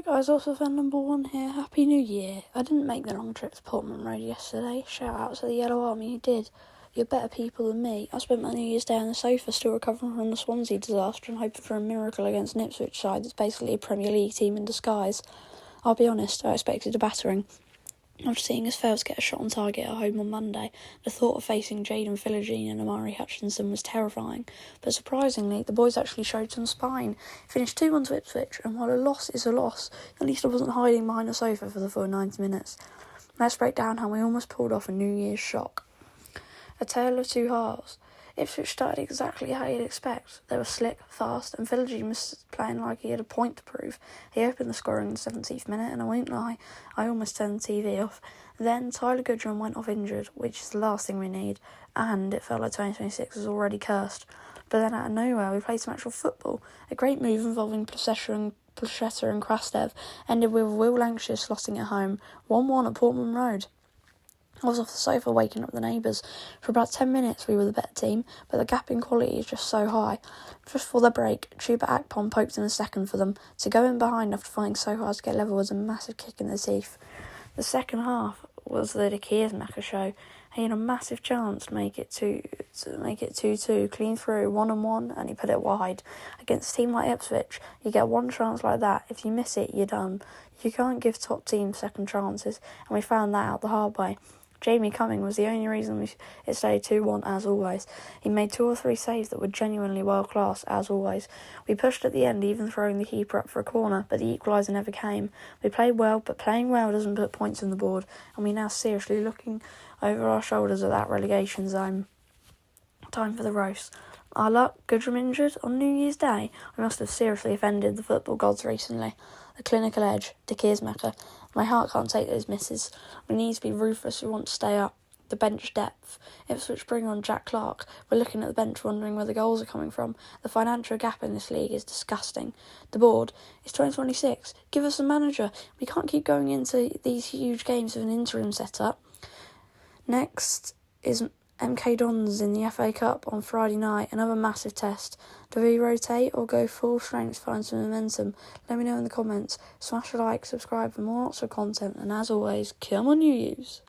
guys, also fan number 1 here. Happy New Year. I didn't make the long trip to Portman Road yesterday. Shout out to the Yellow Army who did. You're better people than me. I spent my New Year's Day on the sofa still recovering from the Swansea disaster and hoping for a miracle against an Ipswich side that's basically a Premier League team in disguise. I'll be honest, I expected a battering. After seeing us fail to get a shot on target at home on Monday, the thought of facing Jayden Philogene and Amari Hutchinson was terrifying. But surprisingly, the boys actually showed some spine. Finished 2-1 to Ipswich, and while a loss is a loss, at least I wasn't hiding behind a sofa for the full 90 minutes. Let's break down how we almost pulled off a New Year's shock. A tale of two halves. Ipswich started exactly how you'd expect. They were slick, fast, and Philogene was playing like he had a point to prove. He opened the scoring in the 17th minute, and I won't lie, I almost turned the TV off. Then Tyler Goodrum went off injured, which is the last thing we need, and it felt like 2026 was already cursed. But then out of nowhere, we played some actual football. A great move involving Placheta and Krastev ended with Will Lancashire slotting it home, 1-1 at Portman Road. I was off the sofa waking up the neighbours. For about 10 minutes we were the better team, but the gap in quality is just so high. Just before the break, Chuba Akpom poked in a second for them. To go in behind after fighting so hard to get level was a massive kick in the teeth. The second half was the De Keersmaker show. He had a massive chance to make it 2-2, clean through, 1-on-1, and he put it wide. Against a team like Ipswich, you get one chance like that. If you miss it, you're done. You can't give top teams second chances, and we found that out the hard way. Jamie Cumming was the only reason it stayed 2-1, as always. He made 2 or 3 saves that were genuinely world-class, as always. We pushed at the end, even throwing the keeper up for a corner, but the equaliser never came. We played well, but playing well doesn't put points on the board, and we're now seriously looking over our shoulders at that relegation zone. Time for the roast. Our luck, Goodrum injured on New Year's Day. I must have seriously offended the football gods recently. The clinical edge, De Keersmaker. My heart can't take those misses. We need to be ruthless if we want to stay up. The bench depth. Ipswich bring on Jack Clark. We're looking at the bench wondering where the goals are coming from. The financial gap in this league is disgusting. The board. It's 2026. Give us a manager. We can't keep going into these huge games with an interim setup. Next is MK Dons in the FA Cup on Friday night, another massive test. Do we rotate or go full strength to find some momentum? Let me know in the comments. Smash a like, subscribe for more lots of content, and as always, come on you use.